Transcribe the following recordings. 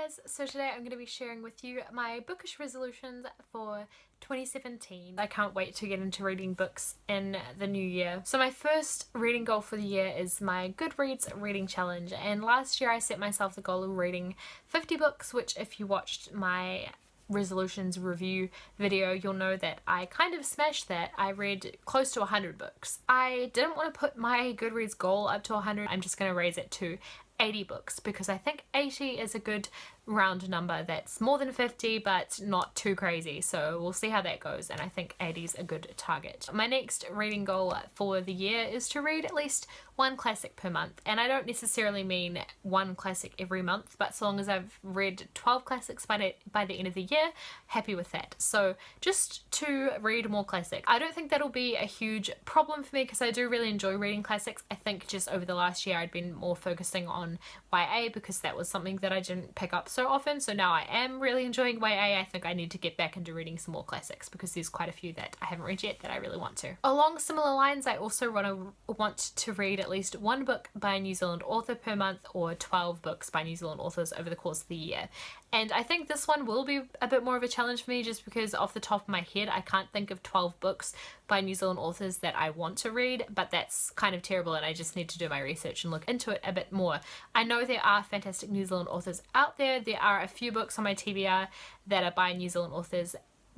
guys, so today I'm going to be sharing with you my bookish resolutions for 2017. I can't wait to get into reading books in the new year. So my first reading goal for the year is my Goodreads reading challenge, and last year I set myself the goal of reading 50 books, which if you watched my resolutions review video you'll know that I kind of smashed that. I read close to 100 books. I didn't want to put my Goodreads goal up to 100. I'm just going to raise it to 80 books because I think 80 is a good round number that's more than 50 but not too crazy, so we'll see how that goes, and I think 80 is a good target. My next reading goal for the year is to read at least one classic per month, and I don't necessarily mean one classic every month, but so long as I've read 12 classics by the end of the year, happy with that. So just to read more classics. I don't think that'll be a huge problem for me because I do really enjoy reading classics. I think just over the last year I'd been more focusing on YA because that was something that I didn't pick up so often, so now I am really enjoying YA. I think I need to get back into reading some more classics because there's quite a few that I haven't read yet that I really want to. Along similar lines, I also want to read at least one book by a New Zealand author per month, or 12 books by New Zealand authors over the course of the year. And I think this one will be a bit more of a challenge for me just because off the top of my head I can't think of 12 books by New Zealand authors that I want to read, but that's kind of terrible and I just need to do my research and look into it a bit more. I know there are fantastic New Zealand authors out there. There are a few books on my TBR that are by New Zealand authors,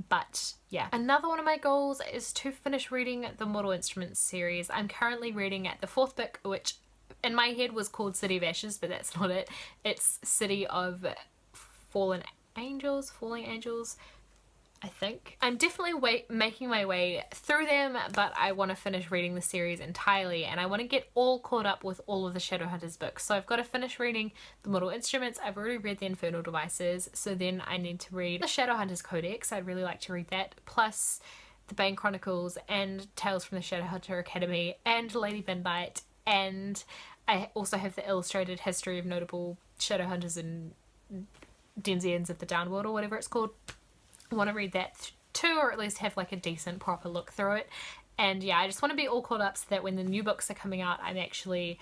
but yeah. Another one of my goals is to finish reading the Mortal Instruments series. I'm currently reading at the 4th book, which in my head was called City of Ashes, but that's not it. It's City of Falling Angels, I think. I'm definitely making my way through them, but I want to finish reading the series entirely and I want to get all caught up with all of the Shadowhunters books. So I've got to finish reading the Mortal Instruments. I've already read the Infernal Devices, so then I need to read the Shadowhunters Codex. I'd really like to read that, plus the Bane Chronicles and Tales from the Shadowhunter Academy and Lady Binbite, and I also have the illustrated history of notable Shadowhunters and Denzians of the Downworld, or whatever it's called. I want to read that too, or at least have like a decent proper look through it. And yeah, I just want to be all caught up so that when the new books are coming out I'm actually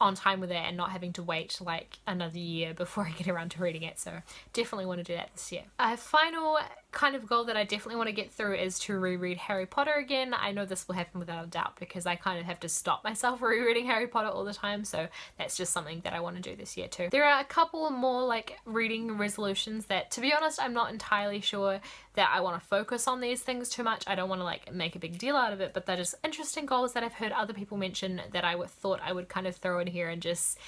on time with it and not having to wait like another year before I get around to reading it. So definitely want to do that this year. A final kind of goal that I definitely want to get through is to reread Harry Potter again. I know this will happen without a doubt because I kind of have to stop myself rereading Harry Potter all the time, so that's just something that I want to do this year too. There are a couple more like reading resolutions that, to be honest, I'm not entirely sure that I want to focus on these things too much. I don't want to like make a big deal out of it, but they're just interesting goals that I've heard other people mention that I thought I would kind of throw in here and just,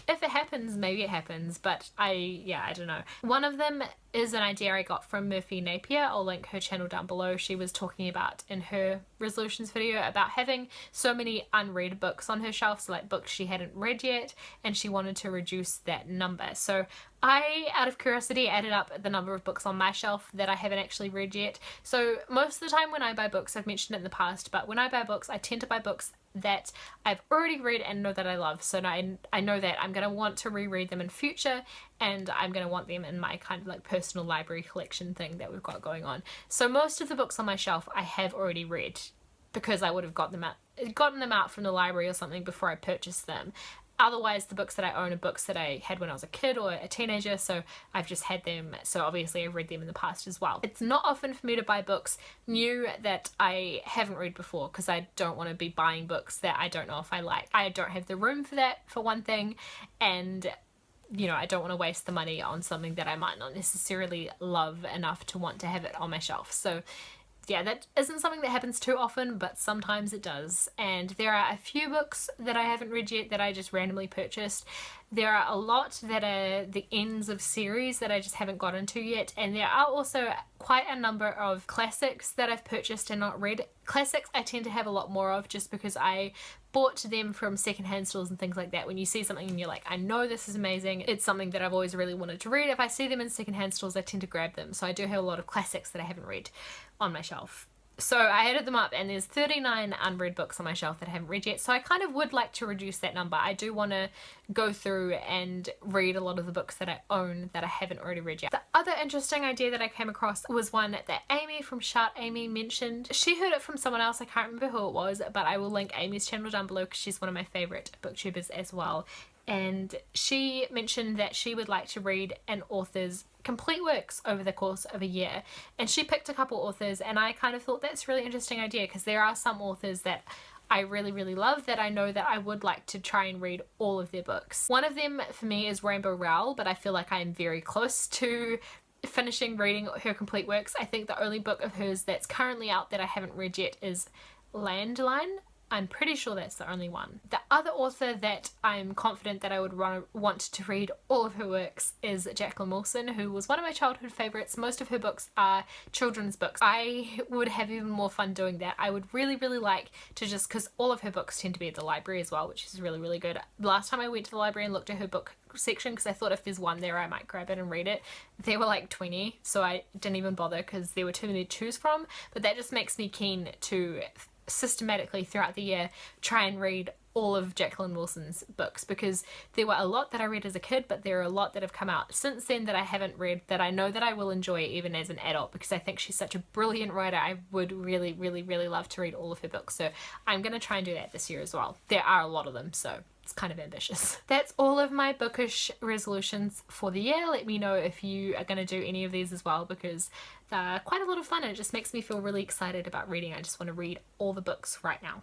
if it happens, maybe it happens, but I don't know. One of them is an idea I got from Murphy Napier. I'll link her channel down below. She was talking about in her resolutions video about having so many unread books on her shelf, so like books she hadn't read yet, and she wanted to reduce that number. So I, out of curiosity, added up the number of books on my shelf that I haven't actually read yet. So most of the time when I buy books, I've mentioned it in the past, but when I buy books I tend to buy books that I've already read and know that I love. So now I know that I'm going to want to reread them in future, and I'm going to want them in my kind of like personal library collection thing that we've got going on. So most of the books on my shelf I have already read because I would have gotten them out from the library or something before I purchased them. Otherwise, the books that I own are books that I had when I was a kid or a teenager, so I've just had them, so obviously I've read them in the past as well. It's not often for me to buy books new that I haven't read before because I don't want to be buying books that I don't know if I like. I don't have the room for that, for one thing, and you know, I don't want to waste the money on something that I might not necessarily love enough to want to have it on my shelf. So yeah, that isn't something that happens too often, but sometimes it does. And there are a few books that I haven't read yet that I just randomly purchased. There are a lot that are the ends of series that I just haven't got into yet, and there are also quite a number of classics that I've purchased and not read. Classics I tend to have a lot more of just because I bought them from secondhand stores and things like that. When you see something and you're like, I know this is amazing, it's something that I've always really wanted to read. If I see them in secondhand stores I tend to grab them, so I do have a lot of classics that I haven't read on my shelf. So I added them up and there's 39 unread books on my shelf that I haven't read yet, so I kind of would like to reduce that number. I do want to go through and read a lot of the books that I own that I haven't already read yet. The other interesting idea that I came across was one that Amy from Shart Amy mentioned. She heard it from someone else, I can't remember who it was, but I will link Amy's channel down below because she's one of my favourite booktubers as well. and she mentioned that she would like to read an author's complete works over the course of a year, and she picked a couple authors, and I kind of thought that's a really interesting idea because there are some authors that I really love that I know that I would like to try and read all of their books. One of them for me is Rainbow Rowell, but I feel like I am very close to finishing reading her complete works. I think the only book of hers that's currently out that I haven't read yet is Landline. I'm pretty sure that's the only one. The other author that I'm confident that I would want to read all of her works is Jacqueline Wilson, who was one of my childhood favourites. Most of her books are children's books. I would have even more fun doing that. I would really like to just, because all of her books tend to be at the library as well, which is really good. Last time I went to the library and looked at her book section, because I thought if there's one there I might grab it and read it, there were like 20, so I didn't even bother because there were too many to choose from. But that just makes me keen to systematically throughout the year try and read all of Jacqueline Wilson's books, because there were a lot that I read as a kid, but there are a lot that have come out since then that I haven't read that I know that I will enjoy even as an adult, because I think she's such a brilliant writer. I would really love to read all of her books, so I'm gonna try and do that this year as well. There are a lot of them, so it's kind of ambitious. That's all of my bookish resolutions for the year. Let me know if you are going to do any of these as well, because they're quite a lot of fun and it just makes me feel really excited about reading. I just want to read all the books right now.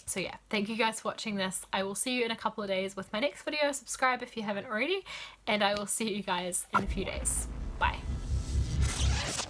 So yeah, thank you guys for watching this. I will see you in a couple of days with my next video. Subscribe if you haven't already, and I will see you guys in a few days. Bye.